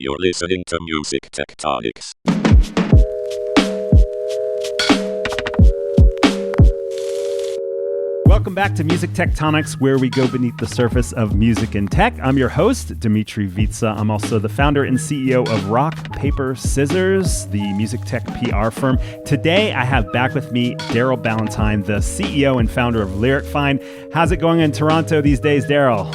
You're listening to Music Tectonics. Welcome back to Music Tectonics, where we go beneath the surface of music and tech. I'm your host, Dimitri Vitsa. I'm also the founder and CEO of Rock, Paper, Scissors, the music tech PR firm. Today, I have back with me Darryl Ballantyne, the CEO and founder of LyricFind. How's it going in Toronto these days, Darryl?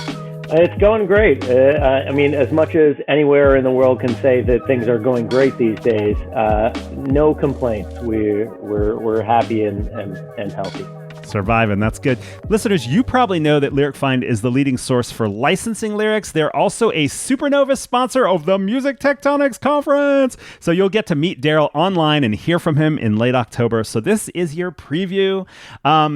It's going great. I mean, as much as anywhere in the world can say that things are going great these days, no complaints. We're happy and healthy. Surviving, that's good. Listeners, you probably know that LyricFind is the leading source for licensing lyrics. They're also a Supernova sponsor of the Music Tectonics Conference. So you'll get to meet Darryl online and hear from him in late October. So this is your preview.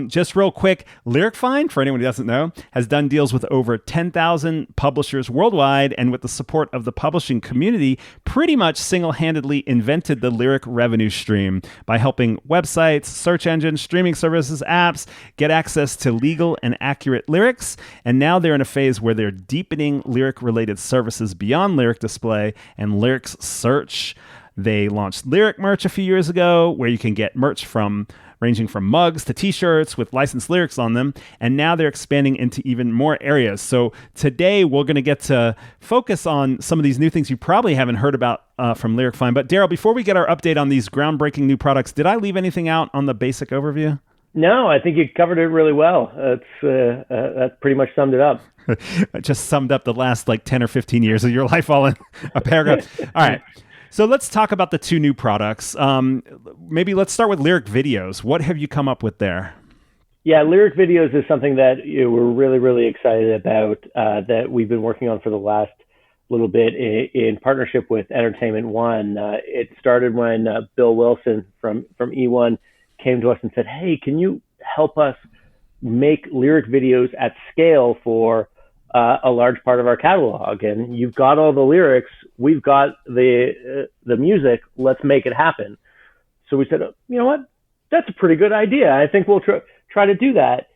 Just real quick, LyricFind, for anyone who doesn't know, has done deals with over 10,000 publishers worldwide, and with the support of the publishing community, pretty much single-handedly invented the lyric revenue stream by helping websites, search engines, streaming services, apps, get access to legal and accurate lyrics, and now they're in a phase where they're deepening lyric-related services beyond lyric display and lyrics search. They launched lyric merch a few years ago, where you can get merch ranging from mugs to t-shirts with licensed lyrics on them, and now they're expanding into even more areas. So today we're going to get to focus on some of these new things you probably haven't heard about from LyricFind. But Darryl, before we get our update on these groundbreaking new products, did I leave anything out on the basic overview? No, I think you covered it really well. That pretty much summed it up. I just summed up the last 10 or 15 years of your life all in a paragraph. All right. So let's talk about the two new products. Maybe let's start with lyric videos. What have you come up with there? Yeah, lyric videos is something that we're really, really excited about, that we've been working on for the last little bit in partnership with Entertainment One. It started when Bill Wilson from E1 came to us and said, hey, can you help us make lyric videos at scale for a large part of our catalog? And you've got all the lyrics, we've got the music, let's make it happen. So we said, you know what, that's a pretty good idea. I think we'll try to do that.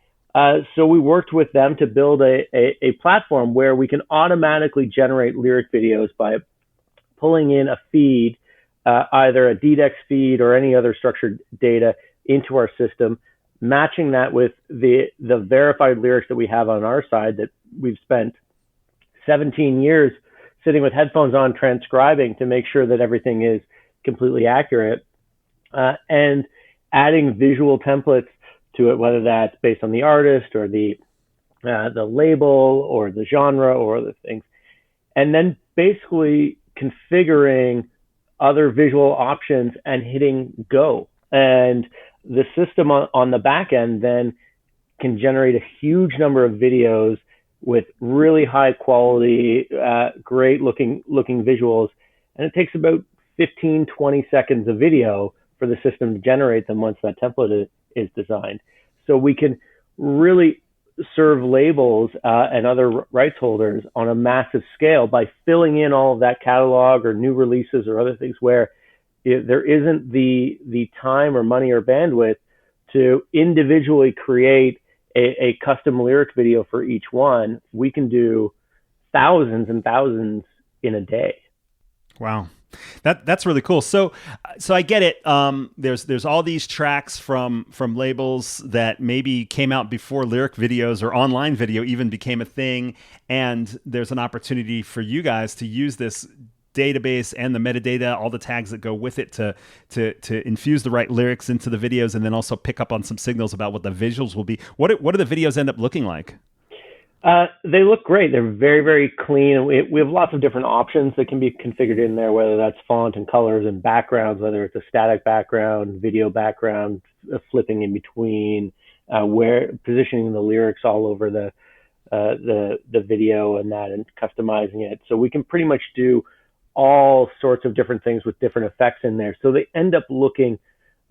So we worked with them to build a platform where we can automatically generate lyric videos by pulling in a feed, either a DDEX feed or any other structured data into our system, matching that with the verified lyrics that we have on our side that we've spent 17 years sitting with headphones on transcribing to make sure that everything is completely accurate, and adding visual templates to it, whether that's based on the artist or the label or the genre or other things, and then basically configuring other visual options and hitting go. And the system on the back end then can generate a huge number of videos with really high quality, great looking visuals. And it takes about 15, 20 seconds of video for the system to generate them once that template is designed. So we can really serve labels and other rights holders on a massive scale by filling in all of that catalog or new releases or other things where there isn't the time or money or bandwidth to individually create a custom lyric video for each one. We can do thousands and thousands in a day. Wow. That's really cool. So I get it. There's all these tracks from labels that maybe came out before lyric videos or online video even became a thing, and there's an opportunity for you guys to use this database and the metadata, all the tags that go with it, to infuse the right lyrics into the videos, and then also pick up on some signals about what the visuals will be. What do the videos end up looking like? They look great. They're very, very clean. We have lots of different options that can be configured in there, whether that's font and colors and backgrounds, whether it's a static background, video background, flipping in between, where positioning the lyrics all over the video and that, and customizing it. So we can pretty much do all sorts of different things with different effects in there. So they end up looking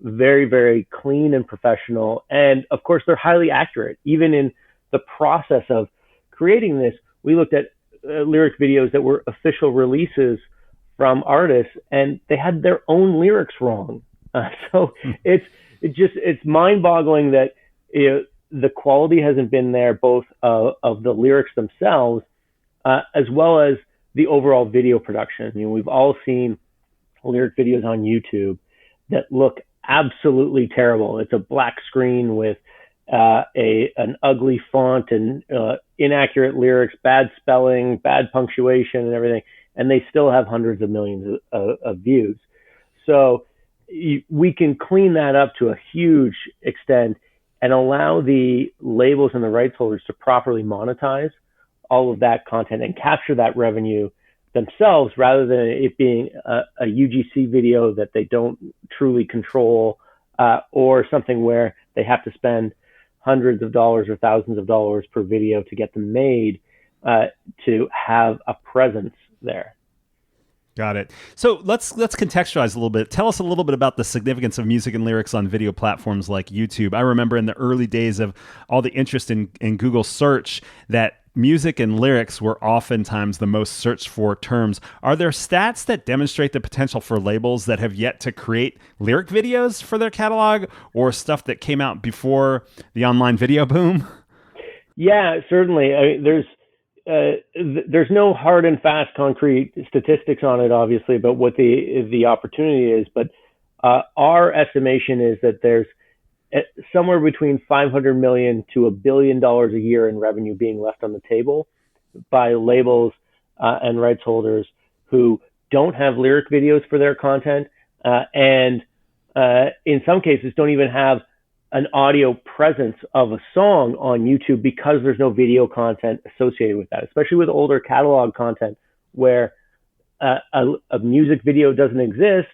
very, very clean and professional. And of course, they're highly accurate. Even in the process of creating this, we looked at lyric videos that were official releases from artists, and they had their own lyrics wrong. So it's mind-boggling that the quality hasn't been there, both of the lyrics themselves, as well as the overall video production. We've all seen lyric videos on YouTube that look absolutely terrible. It's a black screen with an ugly font and inaccurate lyrics, bad spelling, bad punctuation, and everything, and they still have hundreds of millions of views. So we can clean that up to a huge extent and allow the labels and the rights holders to properly monetize all of that content and capture that revenue themselves, rather than it being a UGC video that they don't truly control, or something where they have to spend hundreds of dollars or thousands of dollars per video to get them made, to have a presence there. Got it. So let's contextualize a little bit. Tell us a little bit about the significance of music and lyrics on video platforms like YouTube. I remember in the early days of all the interest in Google search that music and lyrics were oftentimes the most searched for terms. Are there stats that demonstrate the potential for labels that have yet to create lyric videos for their catalog, or stuff that came out before the online video boom? Yeah, certainly. I mean, there's no hard and fast concrete statistics on it, obviously, but what the opportunity is. But our estimation is that there's somewhere between $500 million to $1 billion a year in revenue being left on the table by labels and rights holders who don't have lyric videos for their content, and in some cases don't even have an audio presence of a song on YouTube because there's no video content associated with that, especially with older catalog content where a music video doesn't exist.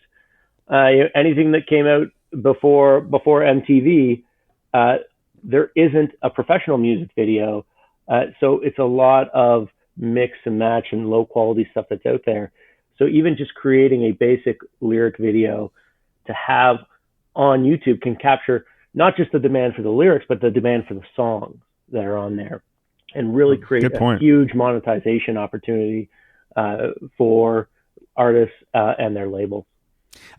Anything that came out before MTV, there isn't a professional music video. So it's a lot of mix and match and low quality stuff that's out there. So even just creating a basic lyric video to have on YouTube can capture not just the demand for the lyrics, but the demand for the songs that are on there, and really create a huge monetization opportunity for artists and their labels.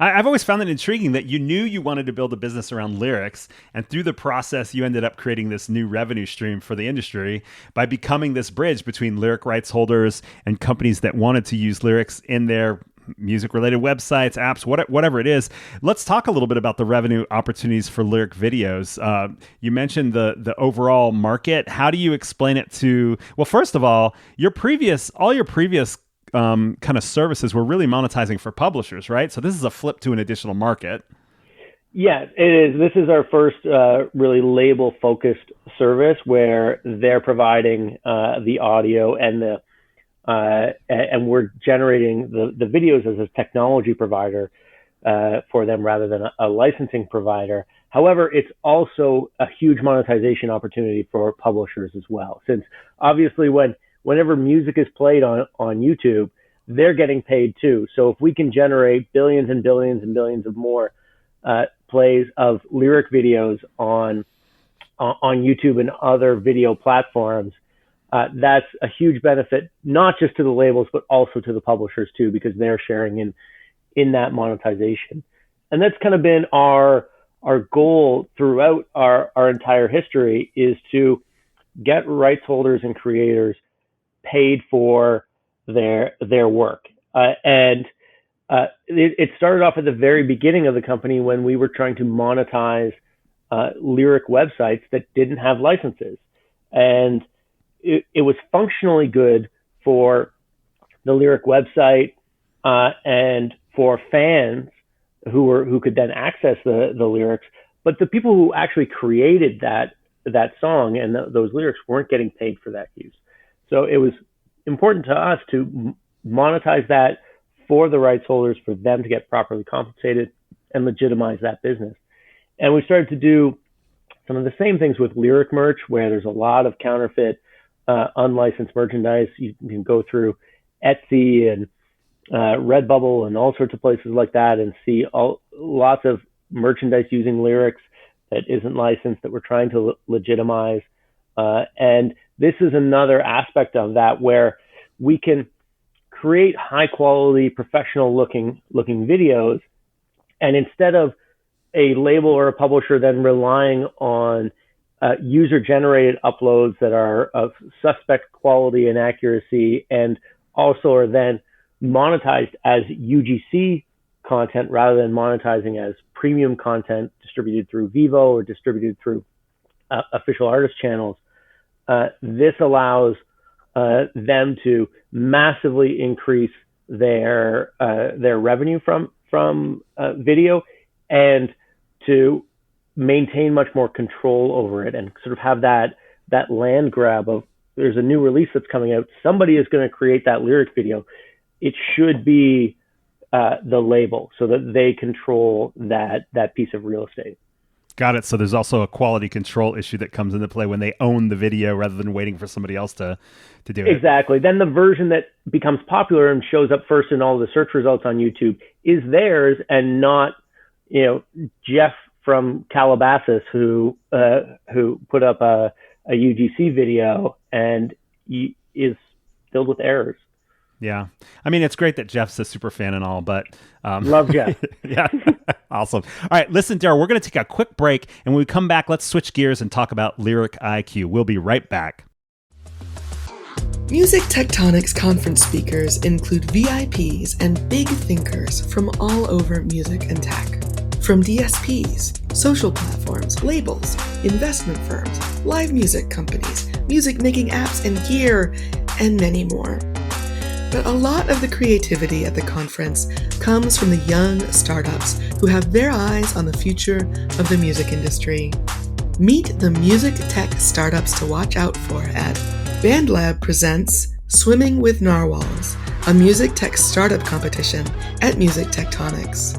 I've always found it intriguing that you knew you wanted to build a business around lyrics, and through the process, you ended up creating this new revenue stream for the industry by becoming this bridge between lyric rights holders and companies that wanted to use lyrics in their music-related websites, apps, whatever it is. Let's talk a little bit about the revenue opportunities for lyric videos. You mentioned the overall market. How do you explain it to? Well, first of all, all your previous kind of services were really monetizing for publishers, right? So this is a flip to an additional market. Yeah, it is. This is our first really label-focused service where they're providing the audio and and we're generating the videos as a technology provider for them rather than a licensing provider. However, it's also a huge monetization opportunity for publishers as well, since obviously whenever music is played on YouTube, they're getting paid too. So if we can generate billions and billions and billions of more plays of lyric videos on YouTube and other video platforms, that's a huge benefit, not just to the labels, but also to the publishers too, because they're sharing in that monetization. And that's kind of been our goal throughout our entire history, is to get rights holders and creators paid for their work. And it started off at the very beginning of the company when we were trying to monetize lyric websites that didn't have licenses. And it was functionally good for the lyric website and for fans who could then access the lyrics, but the people who actually created that song and those lyrics weren't getting paid for that use. So it was important to us to monetize that for the rights holders, for them to get properly compensated and legitimize that business. And we started to do some of the same things with lyric merch, where there's a lot of counterfeit unlicensed merchandise. You can go through Etsy and Redbubble and all sorts of places like that and see lots of merchandise using lyrics that isn't licensed, that we're trying to legitimize. And this is another aspect of that, where we can create high quality, professional looking videos. And instead of a label or a publisher then relying on user generated uploads that are of suspect quality and accuracy and also are then monetized as UGC content rather than monetizing as premium content distributed through Vivo or distributed through official artist channels. This allows them to massively increase their revenue from video, and to maintain much more control over it, and sort of have that land grab of, there's a new release that's coming out, somebody is going to create that lyric video. It should be the label, so that they control that piece of real estate. Got it. So there's also a quality control issue that comes into play when they own the video rather than waiting for somebody else to do it. Exactly. Then the version that becomes popular and shows up first in all the search results on YouTube is theirs, and not, Jeff from Calabasas who put up a UGC video and is filled with errors. Yeah. I mean, it's great that Jeff's a super fan and all, but... Love Jeff. Yeah. Awesome. All right. Listen, Darryl, we're going to take a quick break, and when we come back, let's switch gears and talk about Lyric IQ. We'll be right back. Music Tectonics conference speakers include VIPs and big thinkers from all over music and tech. From DSPs, social platforms, labels, investment firms, live music companies, music-making apps and gear, and many more. But a lot of the creativity at the conference comes from the young startups who have their eyes on the future of the music industry. Meet the music tech startups to watch out for at BandLab presents Swimming with Narwhals, a music tech startup competition at Music Tectonics.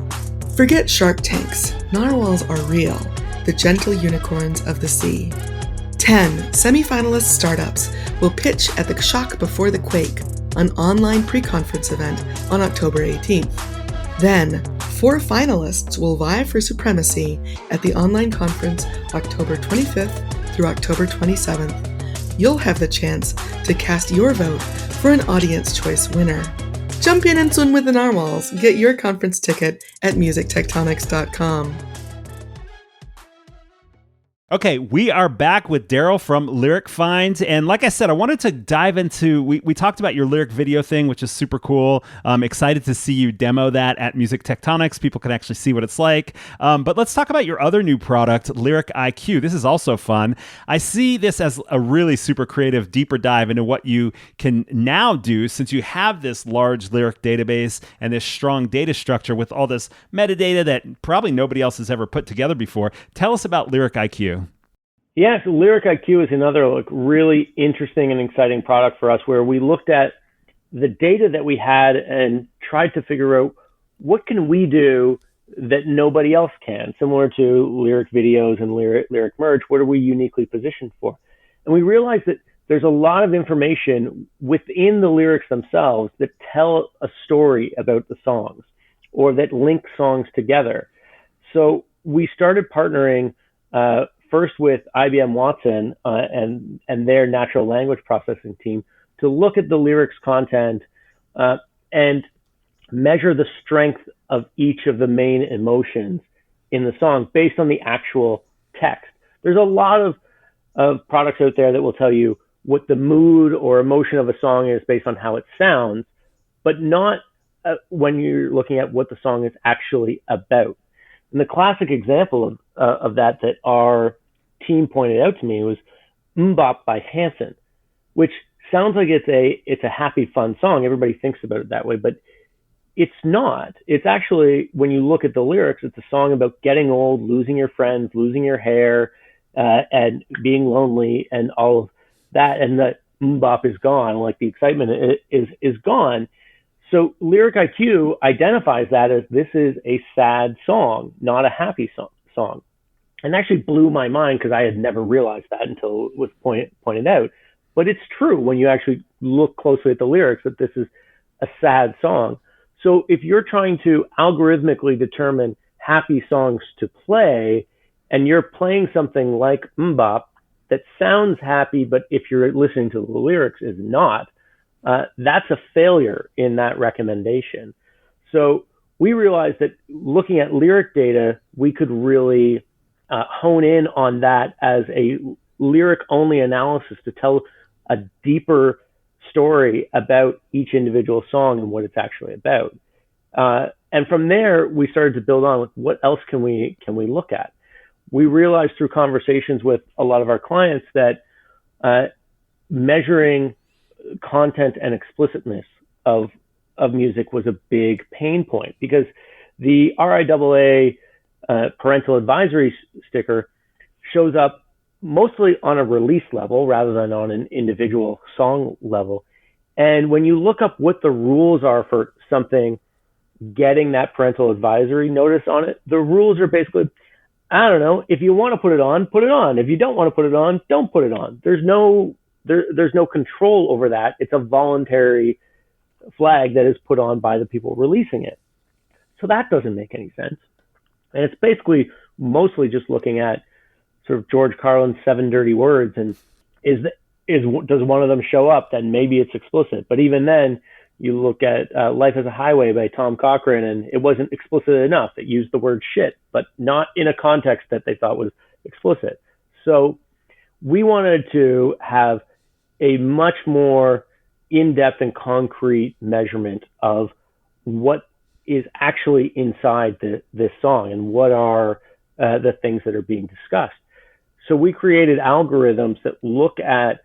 Forget Shark Tanks, narwhals are real, the gentle unicorns of the sea. 10 semi-finalist startups will pitch at the Shock Before the Quake, an online pre-conference event on October 18th. Then, 4 finalists will vie for supremacy at the online conference October 25th through October 27th. You'll have the chance to cast your vote for an audience choice winner. Jump in and swim with the narwhals. Get your conference ticket at musictectonics.com. Okay, we are back with Darryl from LyricFind's, and like I said, I wanted to dive into, we talked about your lyric video thing, which is super cool. I'm excited to see you demo that at Music Tectonics. People can actually see what it's like. But let's talk about your other new product, Lyric IQ. This is also fun. I see this as a really super creative, deeper dive into what you can now do, since you have this large lyric database and this strong data structure with all this metadata that probably nobody else has ever put together before. Tell us about Lyric IQ. Yeah, so Lyric IQ is another really interesting and exciting product for us, where we looked at the data that we had and tried to figure out what can we do that nobody else can, similar to lyric videos and lyric merge. What are we uniquely positioned for? And we realized that there's a lot of information within the lyrics themselves that tell a story about the songs, or that link songs together. So we started partnering first with IBM Watson and their natural language processing team to look at the lyrics content and measure the strength of each of the main emotions in the song based on the actual text. There's a lot of products out there that will tell you what the mood or emotion of a song is based on how it sounds, but not when you're looking at what the song is actually about. And the classic example of that our team pointed out to me was Mbop by Hanson, which sounds like it's a happy, fun song. Everybody thinks about it that way, but it's not. It's actually, when you look at the lyrics, it's a song about getting old, losing your friends, losing your hair, and being lonely, and all of that. And that Mbop is gone, like the excitement is gone. So Lyric IQ identifies that as, this is a sad song, not a happy song. And actually blew my mind, because I had never realized that until it was pointed out. But it's true when you actually look closely at the lyrics, that this is a sad song. So if you're trying to algorithmically determine happy songs to play, and you're playing something like Mbop that sounds happy, but if you're listening to the lyrics is not, that's a failure in that recommendation. So we realized that looking at lyric data, we could really hone in on that as a lyric-only analysis to tell a deeper story about each individual song and what it's actually about. And from there, we started to build on with what else can we look at. We realized through conversations with a lot of our clients that measuring content and explicitness of music was a big pain point, because the RIAA parental advisory sticker shows up mostly on a release level rather than on an individual song level. And when you look up what the rules are for something getting that parental advisory notice on it, the rules are basically, I don't know, if you want to put it on, put it on. If you don't want to put it on, don't put it on. There's no control over that. It's a voluntary flag that is put on by the people releasing it. So that doesn't make any sense. And it's basically mostly just looking at sort of George Carlin's 7 Dirty Words, and does one of them show up? Then maybe it's explicit. But even then, you look at Life as a Highway by Tom Cochrane, and it wasn't explicit enough. It used the word shit, but not in a context that they thought was explicit. So we wanted to have a much more in-depth and concrete measurement of what is actually inside this song and what are the things that are being discussed. So we created algorithms that look at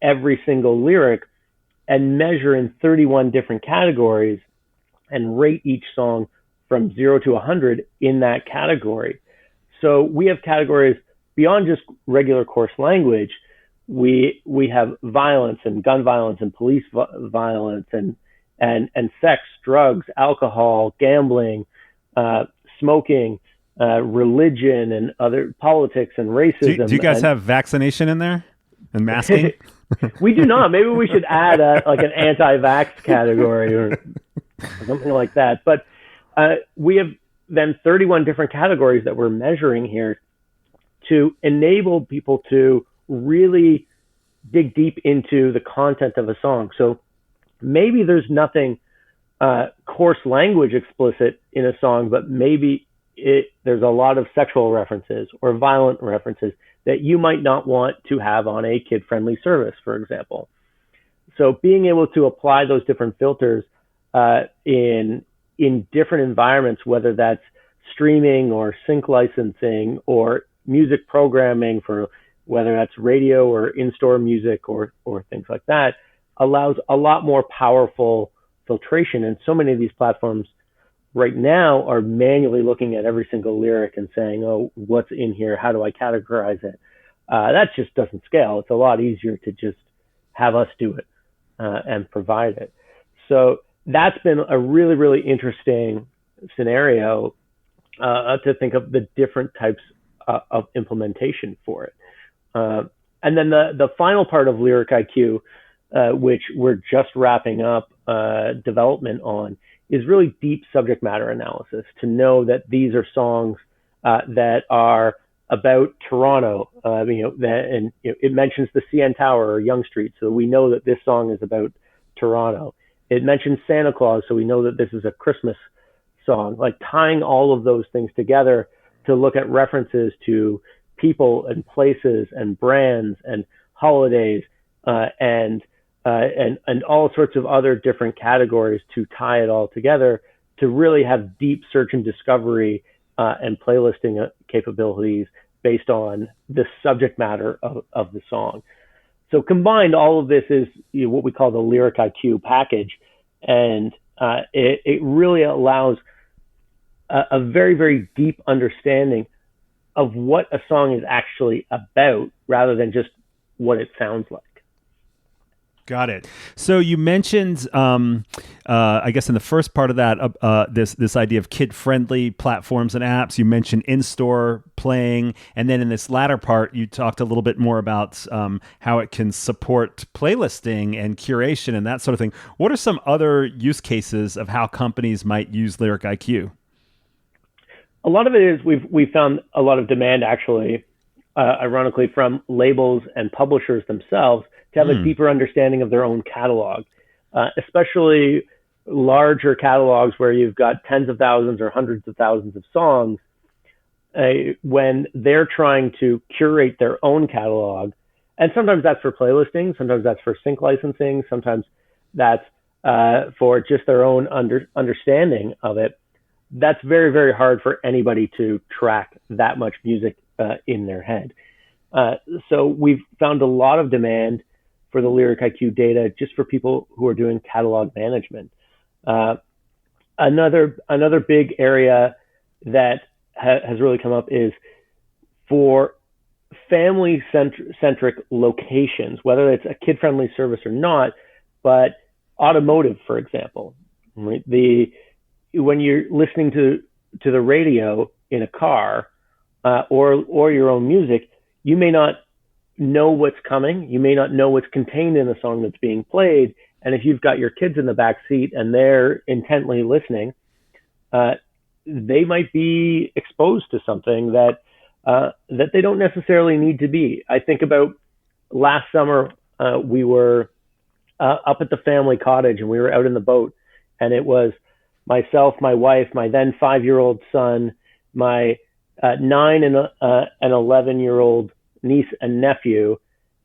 every single lyric and measure in 31 different categories and rate each song from 0 to 100 in that category. So we have categories beyond just regular coarse language. We have violence and gun violence and police violence and sex, drugs, alcohol, gambling, smoking, religion, and other politics and racism. Do you guys have vaccination in there and masking? We do not. Maybe we should add like an anti-vax category or something like that. But we have then 31 different categories that we're measuring here to enable people to really dig deep into the content of a song. So maybe there's nothing coarse language explicit in a song, but maybe there's a lot of sexual references or violent references that you might not want to have on a kid-friendly service, for example. So being able to apply those different filters in different environments, whether that's streaming or sync licensing or music programming, for whether that's radio or in-store music or things like that, allows a lot more powerful filtration. And so many of these platforms right now are manually looking at every single lyric and saying, oh, what's in here? How do I categorize it? That just doesn't scale. It's a lot easier to just have us do it and provide it. So that's been a really, really interesting scenario to think of the different types of implementation for it. And then the final part of Lyric IQ, which we're just wrapping up development on, is really deep subject matter analysis to know that these are songs that are about Toronto. It mentions the CN Tower or Yonge Street, so we know that this song is about Toronto. It mentions Santa Claus, so we know that this is a Christmas song. Like tying all of those things together to look at references to people and places and brands and holidays and all sorts of other different categories to tie it all together to really have deep search and discovery and playlisting capabilities based on the subject matter of the song. So combined, all of this is what we call the Lyric IQ package, and it really allows a very, very deep understanding of what a song is actually about rather than just what it sounds like. Got it. So you mentioned, I guess in the first part of that, this idea of kid-friendly platforms and apps. You mentioned in-store playing, and then in this latter part, you talked a little bit more about how it can support playlisting and curation and that sort of thing. What are some other use cases of how companies might use Lyric IQ? A lot of it is we've found a lot of demand, actually, ironically, from labels and publishers themselves to have a deeper understanding of their own catalog, especially larger catalogs where you've got tens of thousands or hundreds of thousands of songs. When they're trying to curate their own catalog, And sometimes that's for playlisting, sometimes that's for sync licensing, sometimes that's for just their own understanding of it. That's very, very hard for anybody to track that much music in their head. So we've found a lot of demand for the Lyric IQ data just for people who are doing catalog management. Another big area that has really come up is for family-centric locations, whether it's a kid-friendly service or not, but automotive, for example. Right? When you're listening to the radio in a car or your own music, you may not know what's coming. You may not know what's contained in the song that's being played. And if you've got your kids in the back seat and they're intently listening, they might be exposed to something that they don't necessarily need to be. I think about last summer, we were up at the family cottage and we were out in the boat, and it was myself, my wife, my then 5-year-old son, my 9 and 11-year-old niece and nephew,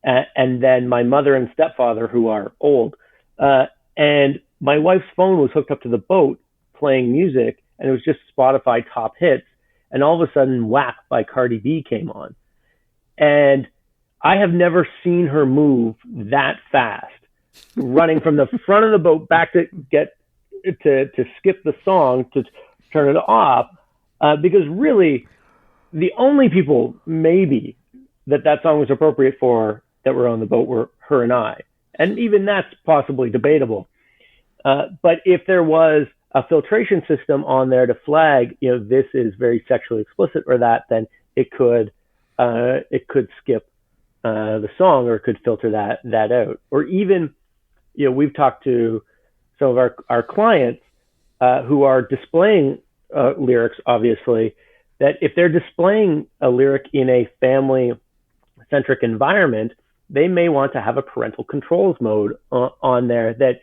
and then my mother and stepfather, who are old. And my wife's phone was hooked up to the boat playing music, and it was just Spotify top hits. And all of a sudden, WAP by Cardi B came on. And I have never seen her move that fast, running from the front of the boat back to get to skip the song to turn it off, because really the only people maybe that song was appropriate for that were on the boat were her and I. And even that's possibly debatable. But if there was a filtration system on there to flag, this is very sexually explicit or that, then it could skip the song, or it could filter that out. Or even, we've talked to some of our clients who are displaying lyrics, obviously, that if they're displaying a lyric in a family-centric environment, they may want to have a parental controls mode on there that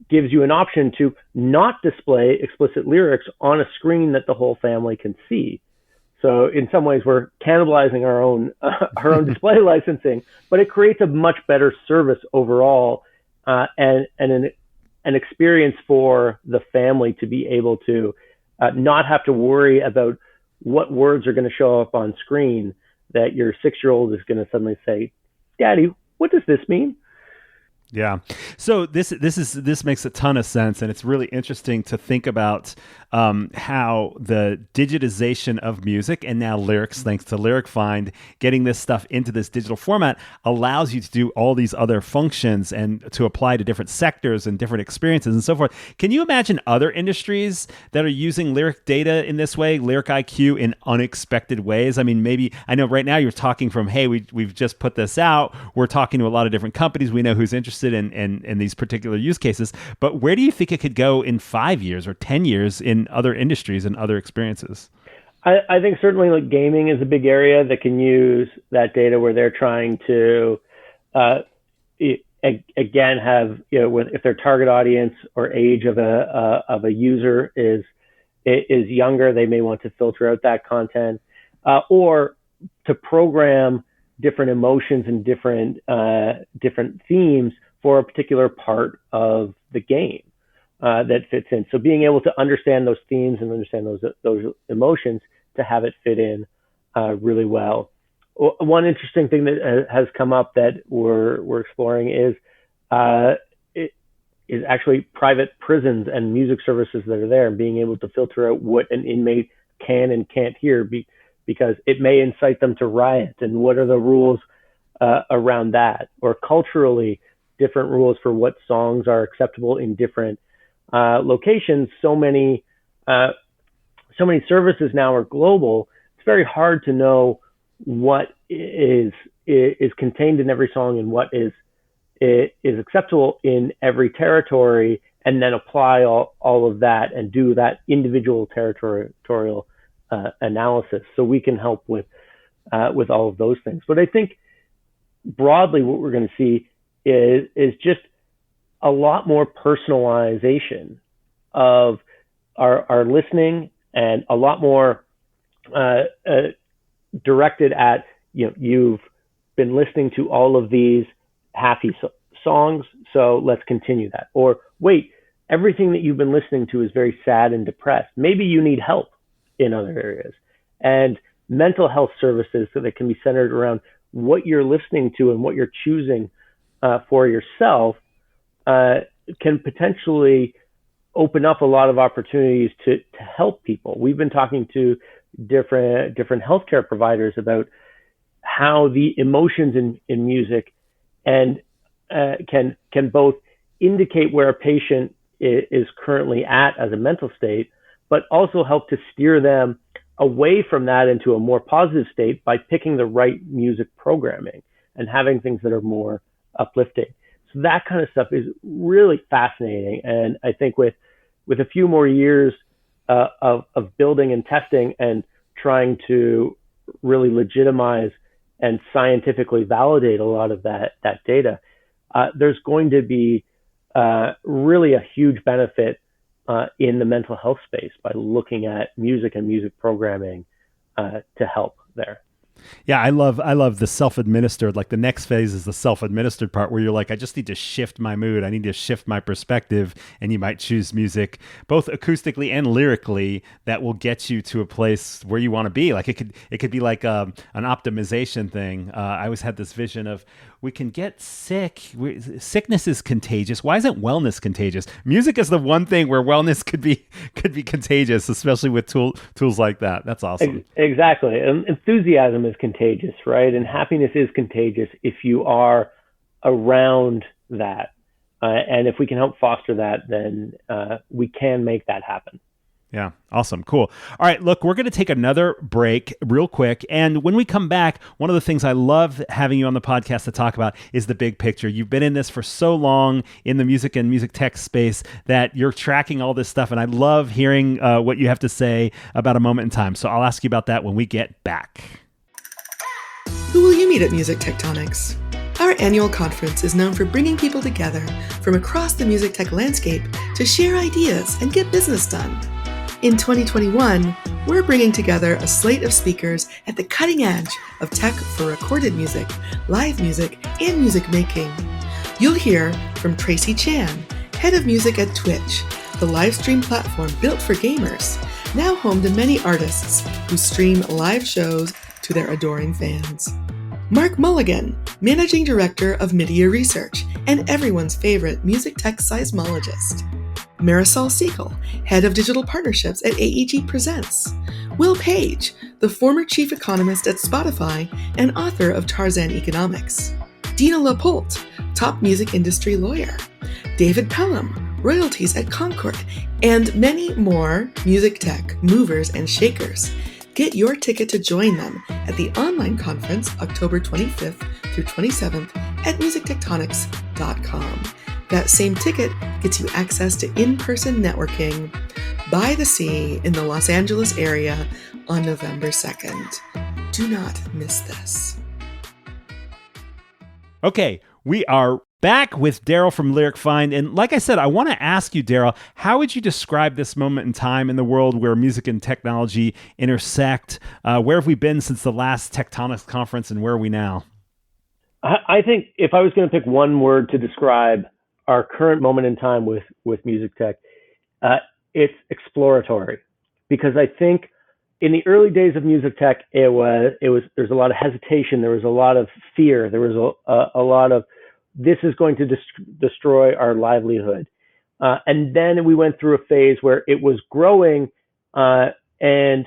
gives you an option to not display explicit lyrics on a screen that the whole family can see. So in some ways, we're cannibalizing our own display licensing, but it creates a much better service overall, and an experience for the family to be able to not have to worry about what words are going to show up on screen, that your 6-year-old is going to suddenly say, "Daddy, what does this mean?" Yeah. So this makes a ton of sense, and it's really interesting to think about how the digitization of music and now lyrics, thanks to LyricFind, getting this stuff into this digital format allows you to do all these other functions and to apply to different sectors and different experiences and so forth. Can you imagine other industries that are using lyric data in this way, Lyric IQ, in unexpected ways? I mean, maybe, I know right now you're talking from, hey, we've just put this out. We're talking to a lot of different companies. We know who's interested in these particular use cases, but where do you think it could go in 5 years or 10 years in other industries and other experiences? I think certainly like gaming is a big area that can use that data, where they're trying to again have, if their target audience or age of a user is younger, they may want to filter out that content, or to program different emotions and different themes for a particular part of the game that fits in. So being able to understand those themes and understand those emotions to have it fit in really well. One interesting thing that has come up that we're exploring is actually private prisons and music services that are there, and being able to filter out what an inmate can and can't hear because it may incite them to riot, and what are the rules around that, or culturally different rules for what songs are acceptable in different locations. So many services now are global. It's very hard to know what is contained in every song and what is acceptable in every territory, and then apply all of that and do that individual territorial analysis. So we can help with all of those things. But I think broadly what we're going to see is just a lot more personalization of our listening, and a lot more directed at, you've been listening to all of these happy songs, so let's continue that. Or wait, everything that you've been listening to is very sad and depressed. Maybe you need help in other areas. And mental health services that can be centered around what you're listening to and what you're choosing for yourself can potentially open up a lot of opportunities to help people. We've been talking to different healthcare providers about how the emotions in music and can both indicate where a patient is currently at as a mental state, but also help to steer them away from that into a more positive state by picking the right music programming and having things that are more uplifting. So that kind of stuff is really fascinating. And I think with a few more years of building and testing and trying to really legitimize and scientifically validate a lot of that data, there's going to be really a huge benefit in the mental health space by looking at music and music programming to help there. Yeah, I love the self-administered, like the next phase is the self-administered part where you're like, I just need to shift my mood. I need to shift my perspective. And you might choose music, both acoustically and lyrically, that will get you to a place where you want to be. Like it could be like an optimization thing. I always had this vision of, we can get sick. Sickness is contagious. Why isn't wellness contagious? Music is the one thing where wellness could be contagious, especially with tools like that. That's awesome. Exactly. Enthusiasm is contagious, right? And happiness is contagious if you are around that. And if we can help foster that, then we can make that happen. Yeah. Awesome. Cool. All right. Look, we're going to take another break real quick. And when we come back, one of the things I love having you on the podcast to talk about is the big picture. You've been in this for so long in the music and music tech space that you're tracking all this stuff. And I love hearing what you have to say about a moment in time. So I'll ask you about that when we get back. Who will you meet at Music Tectonics? Our annual conference is known for bringing people together from across the music tech landscape to share ideas and get business done. In 2021, we're bringing together a slate of speakers at the cutting edge of tech for recorded music, live music, and music making. You'll hear from Tracy Chan, head of music at Twitch, the live stream platform built for gamers, now home to many artists who stream live shows to their adoring fans. Mark Mulligan, managing director of Media Research and everyone's favorite music tech seismologist. Marisol Siegel, head of digital partnerships at AEG Presents. Will Page, the former chief economist at Spotify and author of Tarzan Economics. Dina Lapolte, top music industry lawyer. David Pelham, royalties at Concord, and many more music tech movers and shakers. Get your ticket to join them at the online conference October 25th through 27th at musictectonics.com. That same ticket gets you access to in-person networking by the sea in the Los Angeles area on November 2nd. Do not miss this. Okay, we are back with Darryl from LyricFind. And like I said, I want to ask you, Darryl, how would you describe this moment in time in the world where music and technology intersect? Where have we been since the last Tectonics conference, and where are we now? I think if I was going to pick one word to describe our current moment in time with music tech, it's exploratory. Because I think in the early days of music tech, there's a lot of hesitation, there was a lot of fear, there was a lot of, this is going to destroy our livelihood. And then we went through a phase where it was growing, and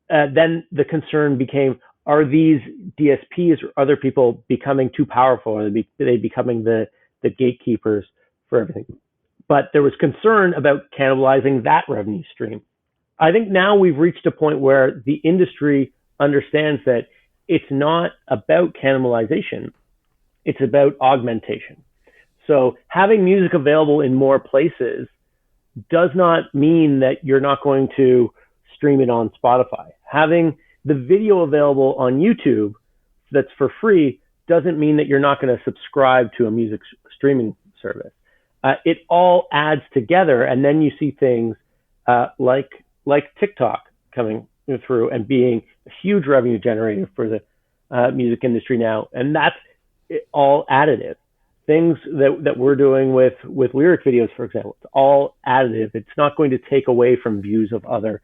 then the concern became, are these DSPs or other people becoming too powerful? Are they becoming the gatekeepers for everything? But there was concern about cannibalizing that revenue stream. I think now we've reached a point where the industry understands that it's not about cannibalization, it's about augmentation. So having music available in more places does not mean that you're not going to stream it on Spotify. Having the video available on YouTube that's for free doesn't mean that you're not going to subscribe to a music streaming service. It all adds together, and then you see things like TikTok coming through and being a huge revenue generator for music industry now, and that's all additive. Things that we're doing with lyric videos, for example, it's all additive. It's not going to take away from views of other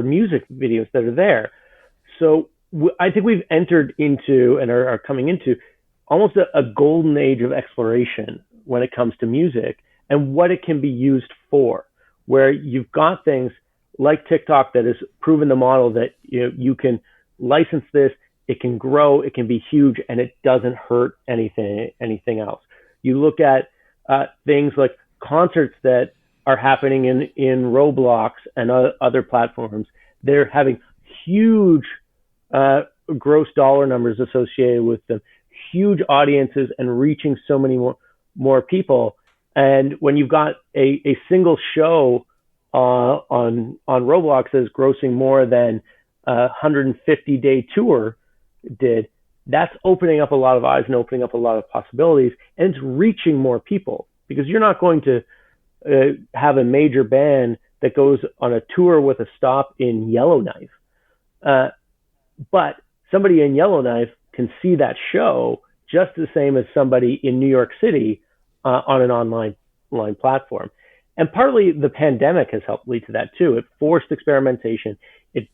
music videos that are there. So I think we've entered into and are coming into almost a golden age of exploration when it comes to music and what it can be used for, where you've got things like TikTok that has proven the model that you can license this, it can grow, it can be huge, and it doesn't hurt anything else. You look at things like concerts that are happening in Roblox and other platforms. They're having huge gross dollar numbers associated with them, huge audiences, and reaching so many more people. And when you've got a single show on Roblox that is grossing more than a 150-day tour did, that's opening up a lot of eyes and opening up a lot of possibilities, and it's reaching more people, because you're not going to have a major band that goes on a tour with a stop in Yellowknife. But somebody in Yellowknife can see that show just the same as somebody in New York City on an online platform. And partly the pandemic has helped lead to that too. It forced experimentation. It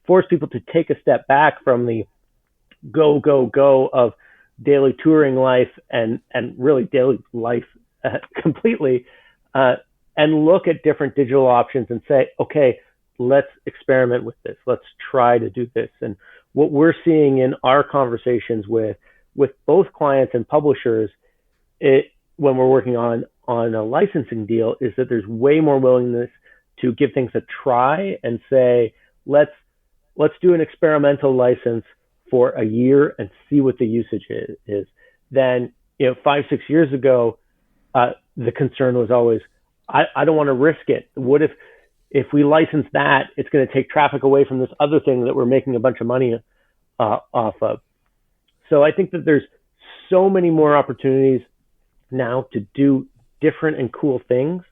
forced people to take a step back from the go of daily touring life and really daily life completely, and look at different digital options and say, okay, let's experiment with this. Let's try to do this. And what we're seeing in our conversations with both clients and publishers, when we're working on a licensing deal, is that there's way more willingness to give things a try and say, let's do an experimental license for a year and see what the usage is. Then 5-6 years ago, the concern was always, I don't want to risk it. What if we license that, it's going to take traffic away from this other thing that we're making a bunch of money off of. So I think that there's so many more opportunities now to do different and cool things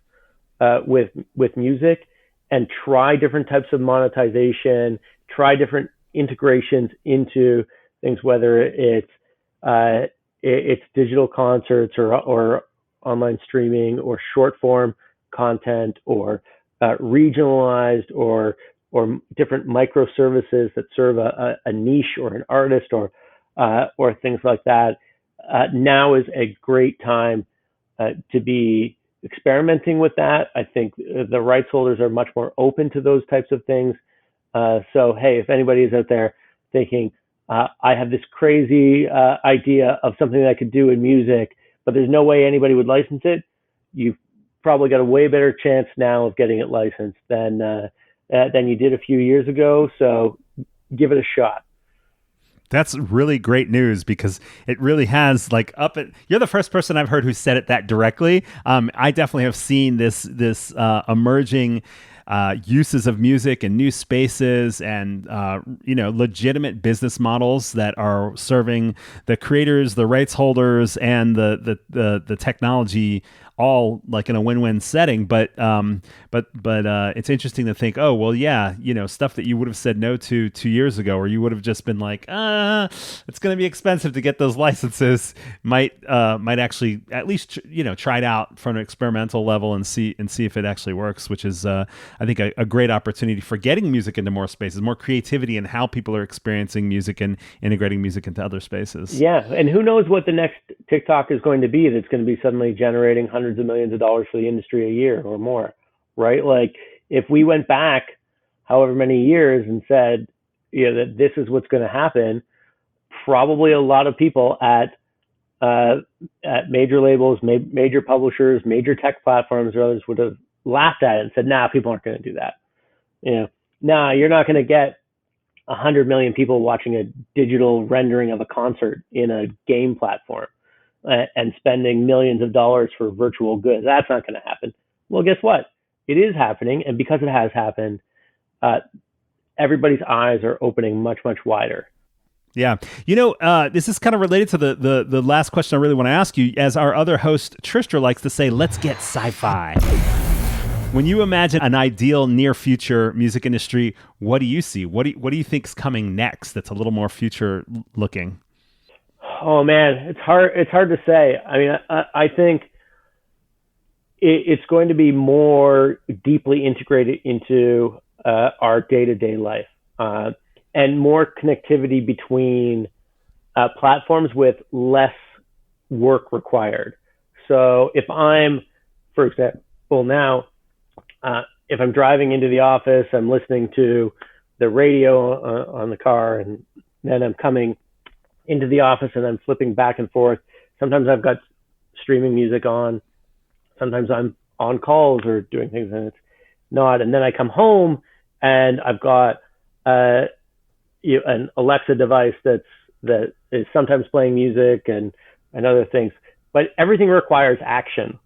with music, and try different types of monetization, try different integrations into things, whether it's digital concerts or online streaming or short form content or regionalized or different microservices that serve a niche or an artist or things like that. Now is a great time to be experimenting with that. I think the rights holders are much more open to those types of things. So, hey, if anybody is out there thinking, I have this crazy idea of something that I could do in music, but there's no way anybody would license it, you've probably got a way better chance now of getting it licensed than you did a few years ago. So give it a shot. That's really great news, because it really has you're the first person I've heard who said it that directly. I definitely have seen this emerging uses of music and new spaces and legitimate business models that are serving the creators, the rights holders, and the technology, all like in a win-win setting. But it's interesting to think, oh well, yeah, stuff that you would have said no to 2 years ago, or you would have just been like, it's going to be expensive to get those licenses, might actually at least try it out from an experimental level and see if it actually works, which is I think a great opportunity for getting music into more spaces, more creativity in how people are experiencing music and integrating music into other spaces. Yeah, and who knows what the next TikTok is going to be that's going to be suddenly generating hundreds of millions of dollars for the industry a year or more, right? Like if we went back however many years and said, that this is what's going to happen, probably a lot of people at major labels, major publishers, major tech platforms or others would have laughed at it and said, nah, people aren't going to do that. Nah, you're not going to get 100 million people watching a digital rendering of a concert in a game platform and spending millions of dollars for virtual goods. That's not going to happen. Well, guess what? It is happening. And because it has happened, everybody's eyes are opening much, much wider. Yeah. This is kind of related to the last question I really want to ask you. As our other host, Trista, likes to say, let's get sci-fi. When you imagine an ideal near future music industry, what do you see? What do you think is coming next that's a little more future looking? Oh man, it's hard. It's hard to say. I mean, I think it's going to be more deeply integrated into our day-to-day life, and more connectivity between platforms with less work required. So if I'm, for example, now, if I'm driving into the office, I'm listening to the radio on the car, and then I'm coming into the office and I'm flipping back and forth. Sometimes I've got streaming music on. Sometimes I'm on calls or doing things and it's not. And then I come home and I've got an Alexa device that is sometimes playing music and other things. But everything requires action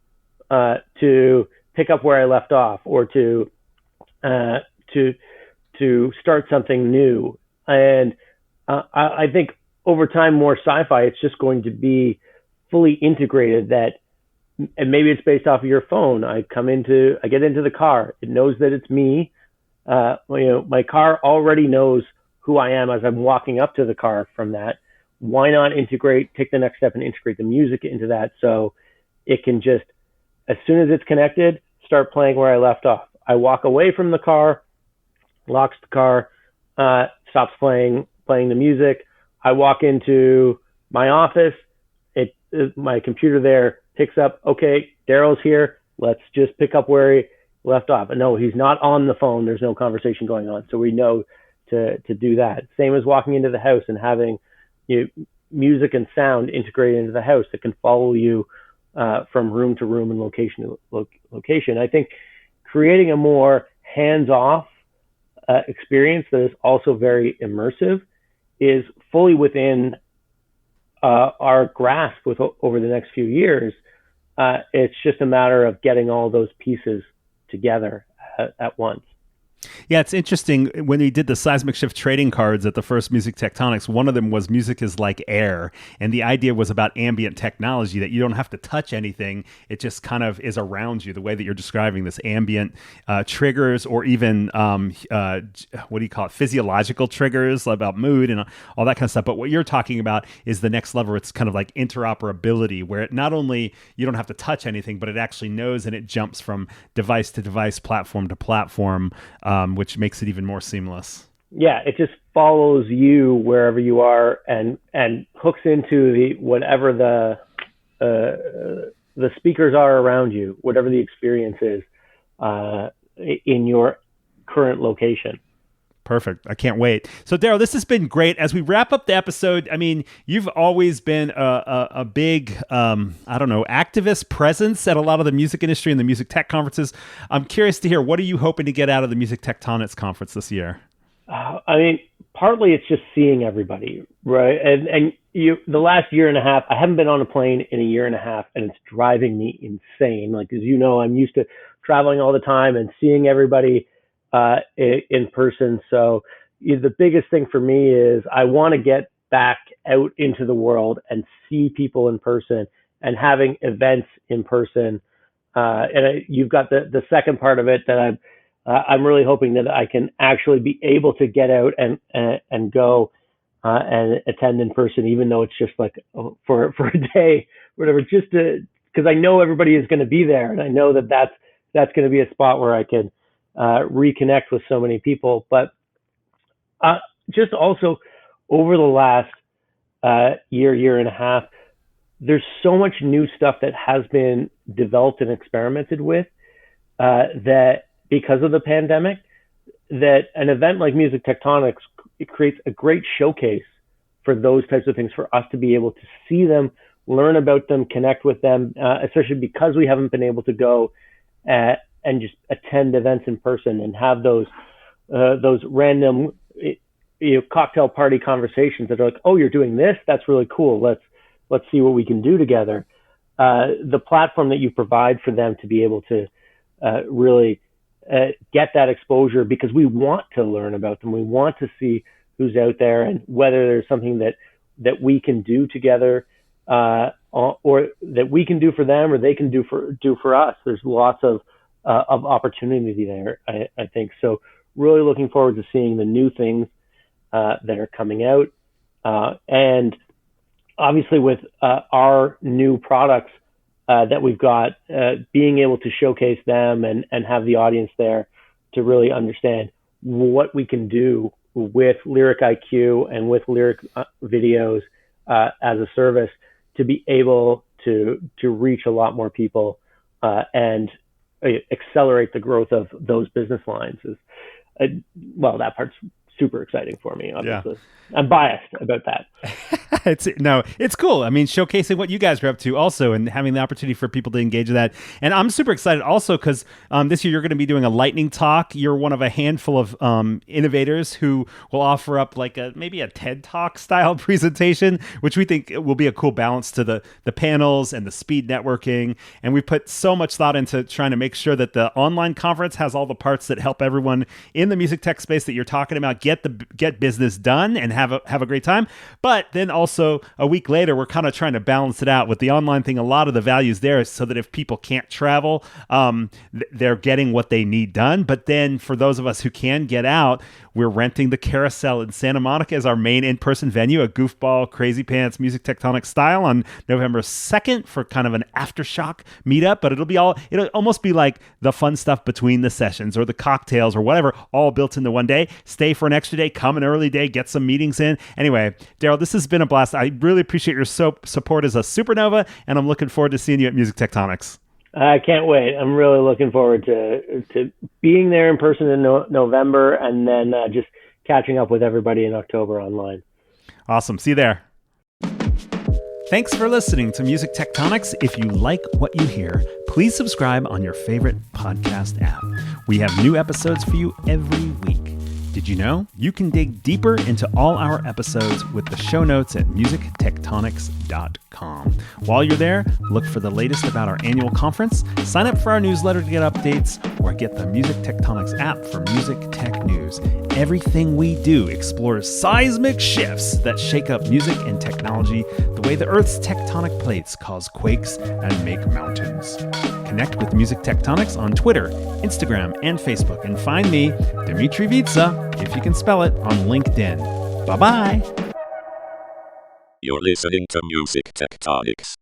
to pick up where I left off, or to start something new. And I think over time, more sci-fi, it's just going to be fully integrated, that, and maybe it's based off of your phone. I get into the car. It knows that it's me. My car already knows who I am as I'm walking up to the car from that. Why not take the next step and integrate the music into that, so it can just, as soon as it's connected, start playing where I left off. I walk away from the car, locks the car, stops playing the music. I walk into my office, my computer there picks up, okay, Darryl's here, let's just pick up where he left off. And no, he's not on the phone, there's no conversation going on, so we know to do that. Same as walking into the house and having music and sound integrated into the house that can follow you from room to room and location to location. I think creating a more hands-off experience that is also very immersive is fully within our grasp over the next few years. It's just a matter of getting all those pieces together at once. Yeah, it's interesting. When we did the seismic shift trading cards at the first Music Tectonics, one of them was music is like air. And the idea was about ambient technology, that you don't have to touch anything. It just kind of is around you, the way that you're describing this ambient triggers, or even, what do you call it, physiological triggers about mood and all that kind of stuff. But what you're talking about is the next level. It's kind of like interoperability, where it not only you don't have to touch anything, but it actually knows, and it jumps from device to device, platform to platform, which makes it even more seamless. Yeah, it just follows you wherever you are, and hooks into whatever the speakers are around you, whatever the experience is in your current location. Perfect. I can't wait. So, Darryl, this has been great. As we wrap up the episode, I mean, you've always been a big, activist presence at a lot of the music industry and the music tech conferences. I'm curious to hear, what are you hoping to get out of the Music Tectonics conference this year? I mean, partly it's just seeing everybody, right? And the last year and a half, I haven't been on a plane in a year and a half, and it's driving me insane. Like, as you know, I'm used to traveling all the time and seeing everybody in person. So the biggest thing for me is I want to get back out into the world and see people in person and having events in person. You've got the second part of it that I'm really hoping that I can actually be able to get out and go and attend in person, even though it's just like for a day, whatever, just because I know everybody is going to be there, and I know that's going to be a spot where I can reconnect with so many people. But just also over the last year and a half, there's so much new stuff that has been developed and experimented with that because of the pandemic, that an event like Music Tectonics, it creates a great showcase for those types of things, for us to be able to see them, learn about them, connect with them, especially because we haven't been able to go and just attend events in person and have those random cocktail party conversations that are like, oh, you're doing this? That's really cool. Let's see what we can do together. The platform that you provide for them to be able to really get that exposure, because we want to learn about them. We want to see who's out there and whether there's something that we can do together, or that we can do for them or they can do for us. There's lots of of opportunity there, I think. So really looking forward to seeing the new things that are coming out. And obviously with our new products that we've got, being able to showcase them and have the audience there to really understand what we can do with Lyric IQ and with Lyric videos as a service to be able to reach a lot more people and accelerate the growth of those business lines is, well, that part's super exciting for me, obviously. Yeah. I'm biased about that. It's cool. I mean, showcasing what you guys are up to also and having the opportunity for people to engage with that. And I'm super excited also because this year you're going to be doing a lightning talk. You're one of a handful of innovators who will offer up like maybe a TED Talk style presentation, which we think will be a cool balance to the panels and the speed networking. And we put so much thought into trying to make sure that the online conference has all the parts that help everyone in the music tech space that you're talking about get business done and have a great time. But then also a week later, we're kind of trying to balance it out with the online thing. A lot of the values there is so that if people can't travel, they're getting what they need done. But then for those of us who can get out, we're renting the Carousel in Santa Monica as our main in-person venue, a goofball, crazy pants, music tectonic style on November 2nd for kind of an aftershock meetup. But it'll almost be like the fun stuff between the sessions or the cocktails or whatever, all built into one day. Stay for an extra day, come an early day, get some meetings in. Anyway, Darryl, this has been a blast. I really appreciate your support as a supernova, and I'm looking forward to seeing you at Music Tectonics. I can't wait. I'm really looking forward to being there in person in November and then just catching up with everybody in October online. Awesome. See you there. Thanks for listening to Music Tectonics. If you like what you hear, please subscribe on your favorite podcast app. We have new episodes for you every week. Did you know you can dig deeper into all our episodes with the show notes at musictectonics.com. While you're there, look for the latest about our annual conference, sign up for our newsletter to get updates, or get the Music Tectonics app for music tech news. Everything we do explores seismic shifts that shake up music and technology the way the Earth's tectonic plates cause quakes and make mountains. Connect with Music Tectonics on Twitter, Instagram, and Facebook, and find me, Dimitri Vitsa, if you can spell it, on LinkedIn. Bye-bye. You're listening to Music Tectonics.